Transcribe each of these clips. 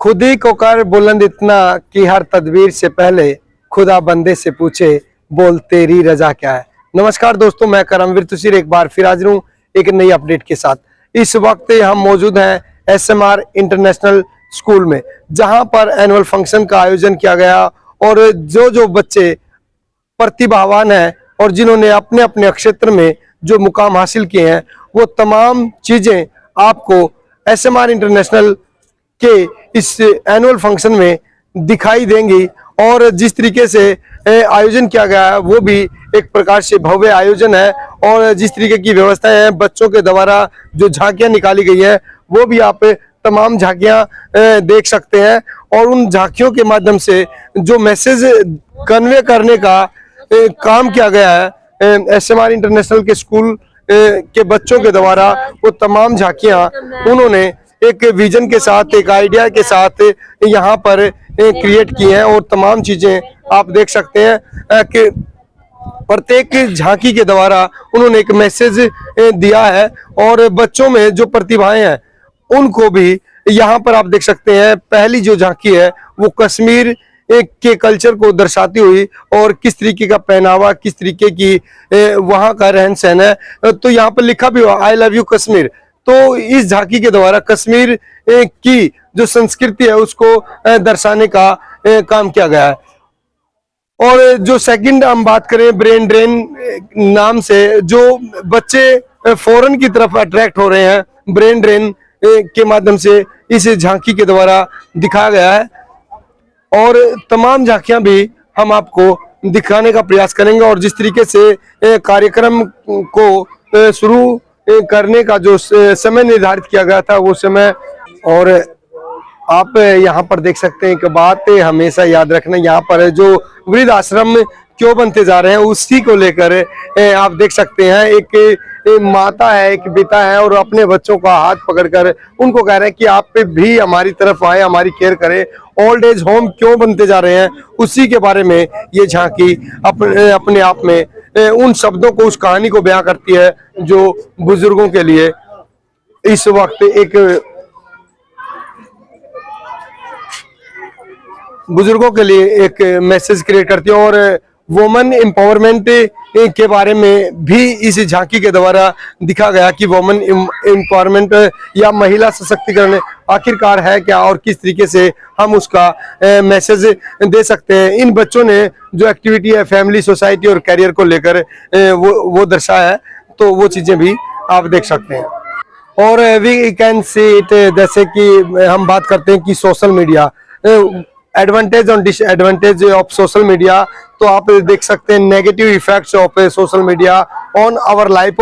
खुद ही को कर बुलंद इतना कि हर तदबीर से पहले खुदा बंदे से पूछे बोल तेरी रजा क्या है। नमस्कार दोस्तों, मैं करमवीर तुसीर एक बार फिर हाजिर हूँ एक नई अपडेट के साथ। इस वक्त हम मौजूद हैं SMR इंटरनेशनल स्कूल में, जहां पर एनुअल फंक्शन का आयोजन किया गया और जो बच्चे प्रतिभावान हैं और जिन्होंने अपने अपने क्षेत्र में जो मुकाम हासिल किए हैं वो तमाम चीजें आपको SMR इंटरनेशनल के इस एनुअल फंक्शन में दिखाई देंगी। और जिस तरीके से आयोजन किया गया है वो भी एक प्रकार से भव्य आयोजन है और जिस तरीके की व्यवस्थाएं हैं, बच्चों के द्वारा जो झांकियां निकाली गई है वो भी आप तमाम झांकियां देख सकते हैं। और उन झांकियों के माध्यम से जो मैसेज कन्वे करने का काम किया गया है SMR इंटरनेशनल के स्कूल के बच्चों के द्वारा, वो तमाम झांकियां उन्होंने एक विजन के साथ, एक आइडिया के साथ यहाँ पर क्रिएट की हैं। और तमाम चीजें आप देख सकते हैं कि प्रत्येक झांकी के द्वारा उन्होंने एक मैसेज दिया है और बच्चों में जो प्रतिभाएं हैं उनको भी यहाँ पर आप देख सकते हैं। पहली जो झांकी है वो कश्मीर के कल्चर को दर्शाती हुई और किस तरीके का पहनावा, किस तरीके की वहाँ का रहन सहन है। तो यहाँ पर लिखा भी हुआ आई लव यू कश्मीर। तो इस झांकी के द्वारा कश्मीर की जो संस्कृति है उसको दर्शाने का काम किया गया है। और जो सेकंड हम बात करें ब्रेन ड्रेन नाम से, जो बच्चे फॉरेन की तरफ अट्रैक्ट हो रहे हैं ब्रेन ड्रेन के माध्यम से इस झांकी के द्वारा दिखाया गया है। और तमाम झांकियां भी हम आपको दिखाने का प्रयास करेंगे। और जिस तरीके से कार्यक्रम को शुरू करने का जो समय निर्धारित किया गया था वो समय, और आप यहाँ पर देख सकते हैं कि बात हमेशा याद रखना, यहाँ पर जो वृद्ध आश्रम क्यों बनते जा रहे हैं उसी को लेकर आप देख सकते हैं। एक माता है, एक पिता है और अपने बच्चों का हाथ पकड़कर उनको कह रहे हैं कि आप भी हमारी तरफ आए, हमारी केयर करें। ओल्ड एज होम क्यों बनते जा रहे हैं उसी के बारे में ये झांकी अपने आप में उन शब्दों को, उस कहानी को बयां करती है जो बुजुर्गों के लिए इस वक्त एक मैसेज क्रिएट करती है। और वुमेन एम्पावरमेंट के बारे में भी इस झांकी के द्वारा दिखा गया कि वुमेन एम्पावरमेंट या महिला सशक्तिकरण आखिरकार है क्या और किस तरीके से हम उसका मैसेज दे सकते हैं। इन बच्चों ने जो एक्टिविटी है फैमिली, सोसाइटी और करियर को लेकर वो दर्शाया है, तो वो चीजें भी आप देख सकते हैं। और वी कैन सी इट, जैसे कि हम बात करते हैं कि सोशल मीडिया एडवांटेज और डिसएडवांटेज ऑफ सोशल मीडिया, तो आप देख सकते हैं negative effects of social media on our life.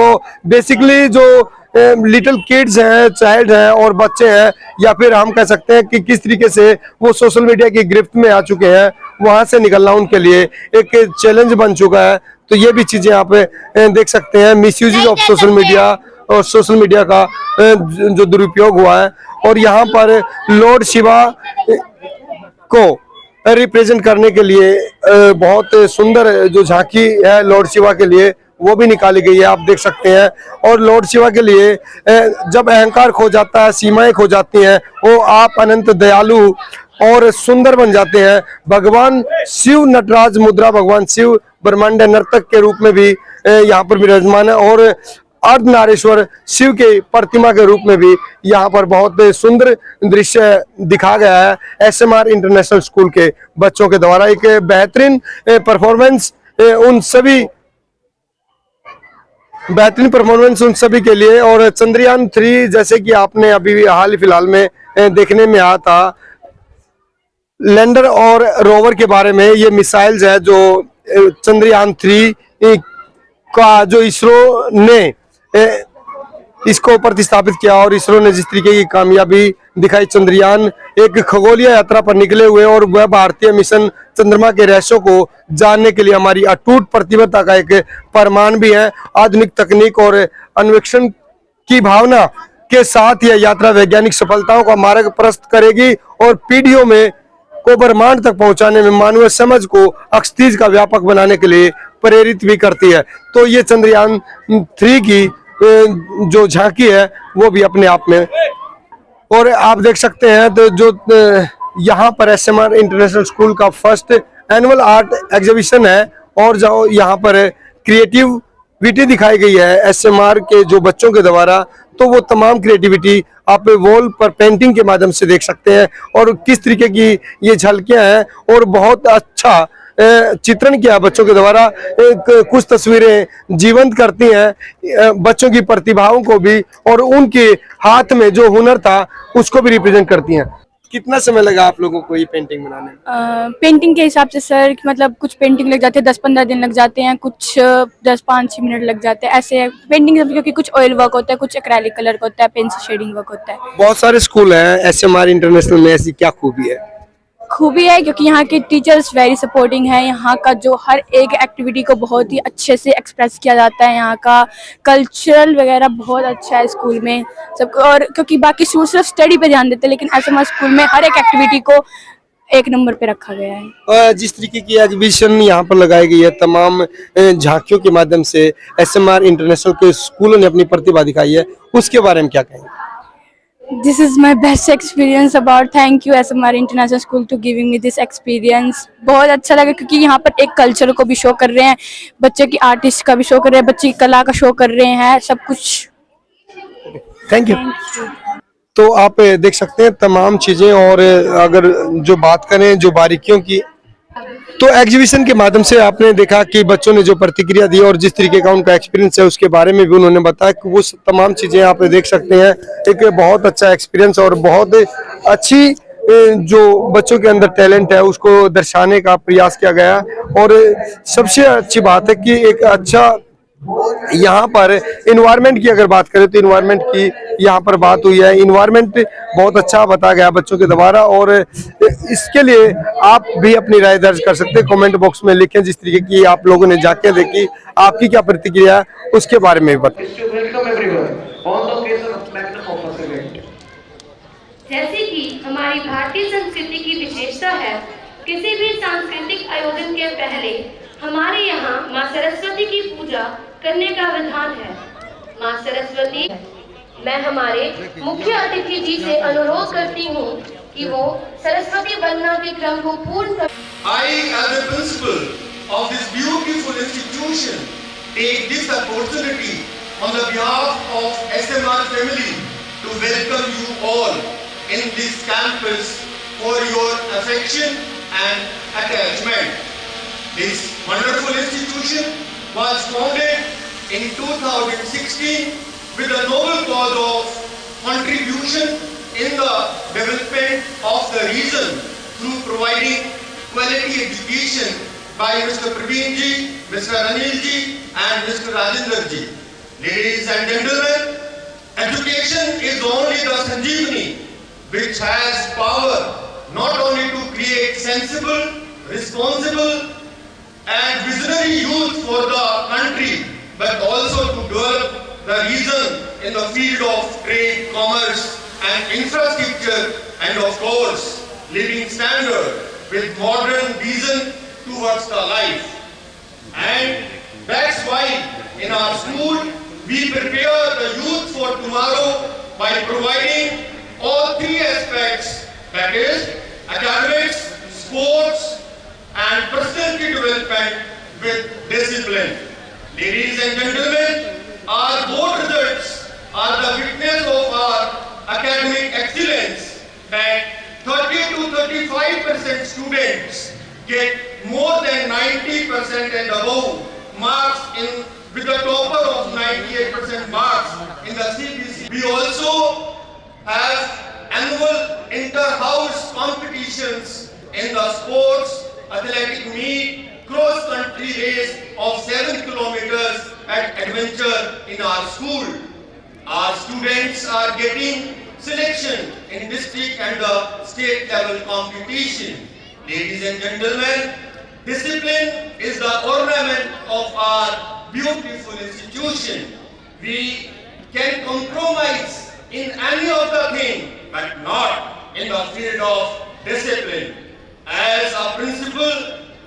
Basically जो लिटिल किड्स हैं, चाइल्ड हैं और बच्चे हैं, या फिर हम कह सकते हैं कि किस तरीके से वो सोशल मीडिया की गिरफ्त में आ चुके हैं, वहां से निकलना उनके लिए एक चैलेंज बन चुका है। तो ये भी चीजें आप देख सकते हैं, मिसयूज ऑफ सोशल मीडिया और सोशल मीडिया का जो दुरुपयोग हुआ है। और यहाँ पर लॉर्ड शिवा को रिप्रेजेंट करने के लिए बहुत सुंदर जो झांकी है लॉर्ड शिवा के लिए वो भी निकाली गई है, आप देख सकते हैं। और लॉर्ड शिवा के लिए जब अहंकार खो जाता है, सीमाएं खो जाती हैं, वो आप अनंत दयालु और सुंदर बन जाते हैं। भगवान शिव नटराज मुद्रा, भगवान शिव ब्रह्मांड नर्तक के रूप में भी यहाँ पर विराजमान है। और अर्धनारीश्वर शिव के प्रतिमा के रूप में भी यहाँ पर बहुत सुंदर दृश्य दिखा गया है SMR इंटरनेशनल स्कूल के बच्चों के द्वारा। एक बेहतरीन परफॉर्मेंस उन सभी के लिए। और चंद्रयान 3 जैसे कि आपने अभी हाल ही फिलहाल में देखने में आया था, लैंडर और रोवर के बारे में, ये मिसाइल्स है जो चंद्रयान 3 का जो इसरो ने इसको प्रतिस्थापित किया। और इसरो ने जिस तरीके की कामयाबी दिखाई, चंद्रयान एक खगोलीय यात्रा पर निकले हुए और वह भारतीय मिशन चंद्रमा के रहस्यों को जानने के लिए हमारी अटूट प्रतिबद्धता का एक प्रमाण भी है। आधुनिक तकनीक और अन्वेषण की भावना के साथ यह यात्रा वैज्ञानिक सफलताओं का मार्ग प्रशस्त करेगी और पीढ़ियों में को ब्रह्मांड तक पहुंचाने में मानवीय समझ को अक्षतिज का व्यापक बनाने के लिए प्रेरित भी करती है। तो ये चंद्रयान 3 की जो झांकी है वो भी अपने आप में और आप देख सकते हैं तो जो यहाँ पर एसएमआर इंटरनेशनल स्कूल का फर्स्ट एनुअल आर्ट एग्जीबिशन है और जो यहाँ पर क्रिएटिविटी दिखाई गई है एसएमआर के जो बच्चों के द्वारा, तो वो तमाम क्रिएटिविटी आप वॉल पर पेंटिंग के माध्यम से देख सकते हैं और किस तरीके की ये झलकियां हैं और बहुत अच्छा चित्रण किया बच्चों के द्वारा। एक कुछ तस्वीरें जीवंत करती हैं बच्चों की प्रतिभाओं को भी और उनके हाथ में जो हुनर था उसको भी रिप्रेजेंट करती हैं। कितना समय लगा आप लोगों को ये पेंटिंग बनाने में? पेंटिंग के हिसाब से सर मतलब कुछ पेंटिंग लग जाते हैं 10-15 दिन लग जाते हैं, कुछ 10-5-6 मिनट लग जाते हैं ऐसे पेंटिंग, क्योंकि कुछ ऑयल वर्क होता है, कुछ एक्रेलिक कलर का होता है, पेंसिल शेडिंग वर्क होता है। बहुत सारे स्कूल हैं एसएमआर इंटरनेशनल में, ऐसी क्या खूबी है? खूबी है क्योंकि यहाँ के टीचर्स वेरी सपोर्टिंग है, यहाँ का जो हर एक एक्टिविटी को बहुत ही अच्छे से एक्सप्रेस किया जाता है, यहाँ का कल्चरल वगैरह बहुत अच्छा है स्कूल में सबको। और क्योंकि बाकी स्कूल सिर्फ स्टडी पे ध्यान देते हैं, लेकिन ऐसे हमारे स्कूल में हर एक एक्टिविटी को एक नंबर पे रखा गया है। जिस तरीके की एग्जीबिशन यहाँ पर लगाई गई है तमाम झांकियों के माध्यम से एसएमआर इंटरनेशनल के स्कूलों ने अपनी प्रतिभा दिखाई है, उसके बारे में क्या कहेंगे? This is my best experience about thank you SMR International School to giving me this experience। बहुत अच्छा लगा क्योंकि यहाँ पर एक कल्चर को भी शो कर रहे हैं, बच्चे की आर्टिस्ट का भी शो कर रहे हैं, बच्चे की कला का शो कर रहे हैं, सब कुछ। Thank you. तो आप देख सकते हैं तमाम चीजें और अगर जो बात करें जो बारीकियों की, तो एग्जीबिशन के माध्यम से आपने देखा कि बच्चों ने जो प्रतिक्रिया दी और जिस तरीके का उनका एक्सपीरियंस है उसके बारे में भी उन्होंने बताया कि वो तमाम चीजें आप देख सकते हैं। एक बहुत अच्छा एक्सपीरियंस और बहुत अच्छी जो बच्चों के अंदर टैलेंट है उसको दर्शाने का प्रयास किया गया। और सबसे अच्छी बात है कि एक अच्छा यहाँ पर इन्वायरमेंट की अगर बात करें तो इन्वायरमेंट की यहाँ पर बात हुई है। इन्वायरमेंट बहुत अच्छा बताया गया बच्चों के द्वारा और इसके लिए आप भी अपनी राय दर्ज कर सकते हैं, कमेंट बॉक्स में लिखें। जिस तरीके की आप लोगों ने जाके देखी, आपकी क्या प्रतिक्रिया है उसके बारे में बताएं। जैसे कि हमारी भारतीय संस्कृति की विशेषता है, किसी भी सांस्कृतिक आयोजन के पहले हमारे यहाँ माँ सरस्वती की पूजा करने का विधान है। माँ सरस्वती, मैं हमारे मुख्य अतिथि जी से अनुरोध करती हूँ कि वो सरस्वती वंदना के क्रम को पूर्ण कर। I, as a principal of this beautiful institution, take this opportunity on the behalf of SMR family to welcome you all in this campus for your affection and attachment. This wonderful institution was founded in 2016 with the noble cause of contribution in the development of the region through providing quality education by Mr. Praveen ji, Mr. Anil ji and Mr. Rajendra ji. Ladies and gentlemen, education is only the Sanjeevani which has power not only to create sensible, responsible and visionary youth for the country, but also to develop the region in the field of trade, commerce and infrastructure and of course living standard with modern vision towards the life. And that's why in our school we prepare the youth for tomorrow by providing all three aspects, that is academics, sports and personality development with discipline. Ladies and gentlemen, our board results are the witness of our academic excellence, that 30 to 35% students get more than 90% and above marks in with the topper of 98% marks in the CBC. We also have annual inter-house competitions in the sports, athletic meet, cross-country race of 7 kilometers at adventure in our school. Our students are getting selection in district and the state level competition. Ladies and gentlemen, discipline is the ornament of our beautiful institution. We can compromise in any of the thing, but not in the field of discipline. As a principal,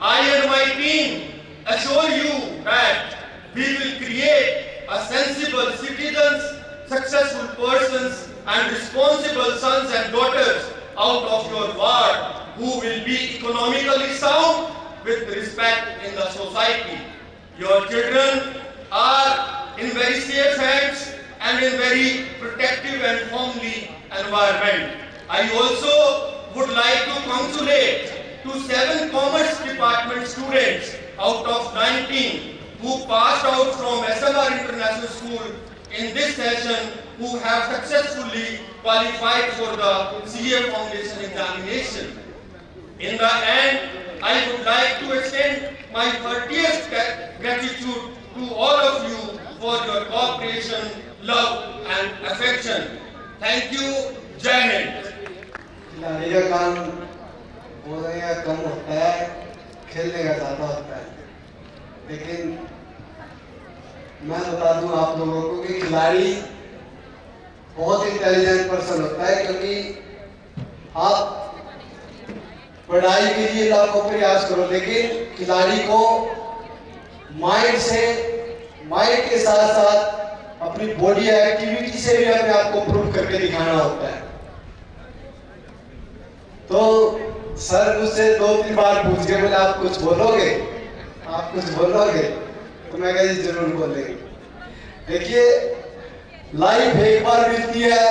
I and my team assure you that we will create a sensible citizens, successful persons and responsible sons and daughters out of your ward who will be economically sound with respect in the society. Your children are in very safe hands and in very protective and homely environment. I also would like to congratulate to 7 Commerce Department students out of 19 who passed out from SMR International School in this session, who have successfully qualified for the CA Foundation examination. In the end, I would like to extend my heartiest gratitude to all of you for your cooperation, love and affection. Thank you. Jai Hind. खिलाड़ी का काम बोलने का कम होता है, खेलने का ज़्यादा होता है। लेकिन मैं बता दूं आप लोगों को कि खिलाड़ी बहुत इंटेलिजेंट पर्सन होता है, क्योंकि आप पढ़ाई के लिए लाखों प्रयास करो, लेकिन खिलाड़ी को माइंड के साथ साथ अपनी बॉडी एक्टिविटी से भी अपने आप को प्रूव करके दिखाना होता है। तो सर मुझसे 2-3 बार पूछ के बोले आप कुछ बोलोगे, आप कुछ बोलोगे, तो मैं कहा जरूर बोलेंगे। देखिए, लाइफ एक बार मिलती है,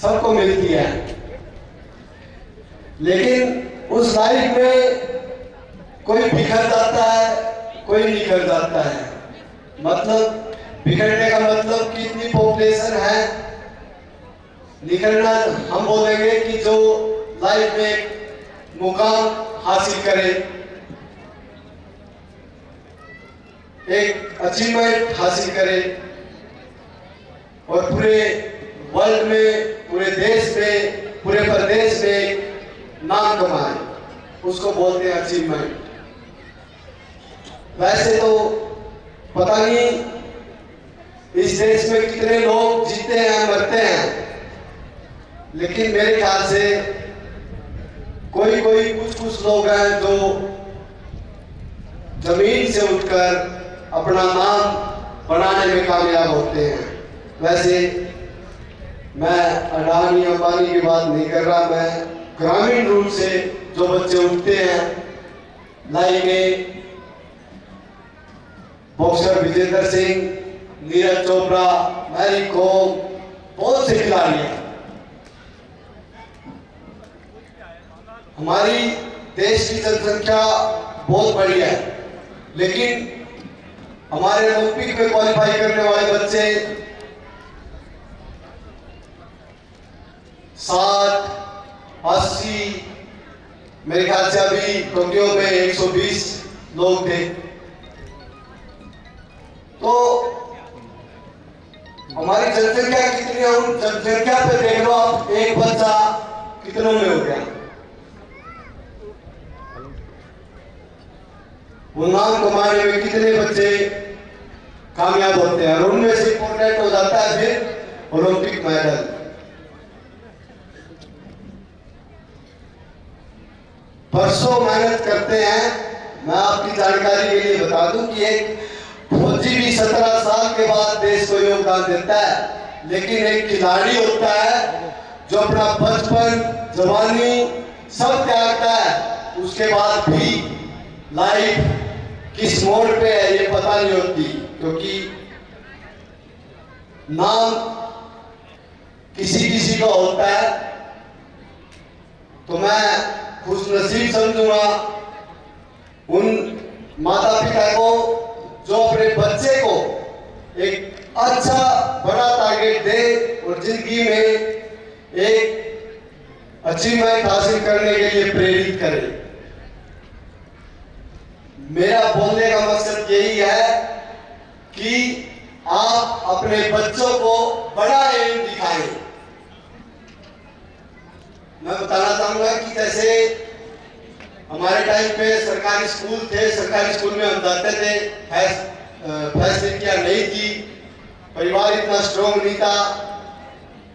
सबको मिलती है, लेकिन उस लाइफ में कोई बिखर जाता है, कोई निखर जाता है। मतलब बिखरने का मतलब कि इतनी पॉपुलेशन है, निखरना हम बोलेंगे कि जो लाइफ में मुकाम हासिल करे, एक अचीवमेंट हासिल करे और पूरे वर्ल्ड में, पूरे देश में, पूरे प्रदेश में नाम कमाए, उसको बोलते हैं अचीवमेंट। वैसे तो पता नहीं इस देश में कितने लोग जीते हैं, मरते हैं, लेकिन मेरे ख्याल से कोई कुछ लोग हैं जो जमीन से उठकर अपना नाम बनाने में कामयाब होते हैं। वैसे मैं अडानी अंबानी की बात नहीं कर रहा, मैं ग्रामीण रूप से जो बच्चे उठते हैं, लाइक में बॉक्सर विजेंद्र सिंह, नीरज चोपड़ा, मैरी कॉम, बहुत से खिलाड़ी हैं। हमारी देश की जनसंख्या बहुत बड़ी है, लेकिन हमारे ओलंपिक में क्वालिफाई करने वाले बच्चे 60, 80, मेरे ख्याल से अभी टोक्यो में 120 लोग थे। तो हमारी जनसंख्या कितनी है, उन जनसंख्या पे देख लो आप, एक बच्चा कितनों में हो गया। वो नाम कमाने में कितने बच्चे कामयाब होते हैं, और उनमें से इम्पोर्टेंट हो जाता है फिर ओलंपिक मेडल। परसों मेहनत करते हैं। मैं आपकी जानकारी के लिए बता दूं कि एक फौजी भी 17 साल के बाद देश को योगदान देता है, लेकिन एक खिलाड़ी होता है जो अपना बचपन, जवानी सब त्यागता है, उसके बाद भी लाइफ किस मोड़ पे है ये पता नहीं होती, क्योंकि नाम किसी का होता है। तो मैं खुश नसीब समझूंगा उन माता पिता को जो अपने बच्चे को एक अच्छा बड़ा टारगेट दे और जिंदगी में एक अचीवमेंट हासिल करने के लिए प्रेरित करे। मेरा बोलने का मकसद यही है कि आप अपने बच्चों को बड़ा एम दिखाएं। मैं बताना चाहूंगा कि जैसे हमारे टाइम पे सरकारी स्कूल थे, सरकारी स्कूल में हम जाते थे, फैसिलिटियां नहीं थी, परिवार इतना स्ट्रॉन्ग नहीं था।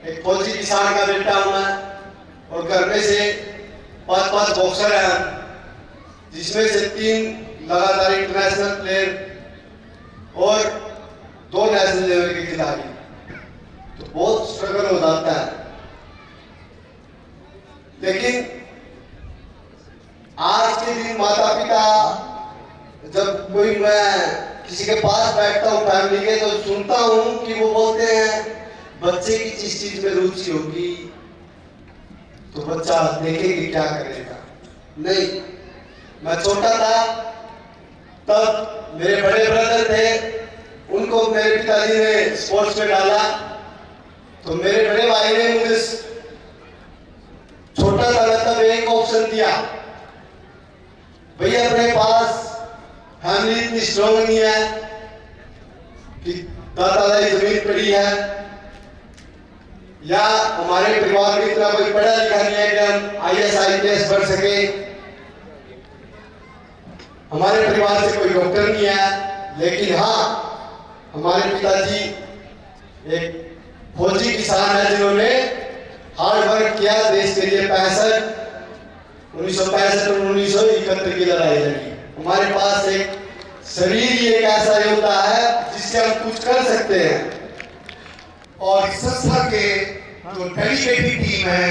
एक फौजी किसान का बेटा हूं मैं, और घर में से 5 बॉक्सर हैं, जिसमें से 3 लगातार इंटरनेशनल प्लेयर और 2 नेशनल लेवल के खिलाड़ी। तो बहुत स्ट्रगल हो जाता है। लेकिन आज के दिन माता पिता, जब कोई मैं किसी के पास बैठता हूँ फैमिली के, तो सुनता हूँ कि वो बोलते हैं बच्चे की जिस चीज में रुचि होगी तो बच्चा देखेगी क्या करेगा। नहीं, मैं छोटा था तब मेरे बड़े ब्रदर थे, उनको मेरे पिताजी ने स्पोर्ट्स में डाला, तो मेरे बड़े भाई ने मुझे, छोटा था मैं तब, एक ऑप्शन दिया, भैया अपने पास फैमिली इतनी स्ट्रॉन्ग नहीं है कि दादा दादी जमीन पड़ी है, या हमारे परिवार में इतना कोई पढ़ा लिखा नहीं है कि हम IAS IPS बढ़ सके, हमारे परिवार से कोई डॉक्टर नहीं है, लेकिन हाँ हमारे पिताजी एक फौजी किसान है जिन्होंने हार्ड वर्क किया देश के लिए। 1965 और 1971 की लड़ाई लड़ी। हमारे पास एक शरीर ही एक ऐसा योद्धा है जिससे हम कुछ कर सकते हैं। और इस संस्था के जो डेडिकेटेड टीम है,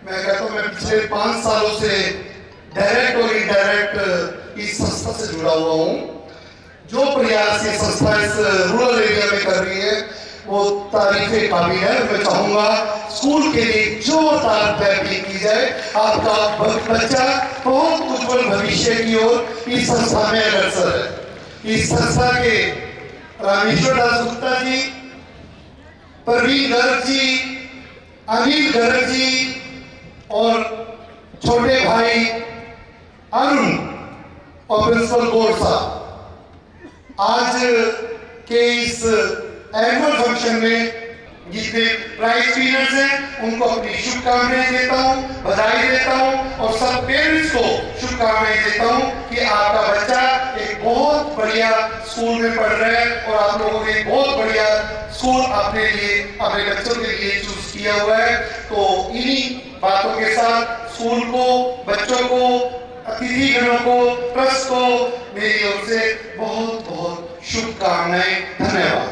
मैं कहता हूँ मैं पिछले 5 सालों से डायरेक्ट और इनडायरेक्ट इस संस्था से जुड़ा हुआ हूँ। जो प्रयास ये संस्था इस रूरल एरिया में कर रही है वो तारीफे काबिल है। मैं चाहूंगा स्कूल के लिए जोरदार पैरवी की जाए। आपका बच्चा बहुत उज्जवल भविष्य की ओर इस संस्था में अग्रसर है। इस संस्था के रामेश्वर दास गुप्ता जी, प्रवीण गर्ग जी, अनिल गर्ग जी और छोटे भाई अरुण और प्रिंसिपल गौर साहब आज के इस एनुअल फंक्शन में जितने प्राइज विनर्स हैं उनको अपनी शुभकामनाएं देता हूं, बधाई देता हूं और सब पेरेंट्स को शुभकामनाएं देता हूं कि आपका बच्चा एक बहुत बढ़िया स्कूल में पढ़ रहा है और आप लोगों ने एक बहुत बढ़िया स्कूल अपने लिए, अपने बच्चों के लिए चूज किया हुआ है। तो इन्हीं बातों के साथ स्कूल को, बच्चों को, अतिथिगणों को, ट्रस्ट को मेरी ओर से बहुत बहुत शुभकामनाएं। धन्यवाद।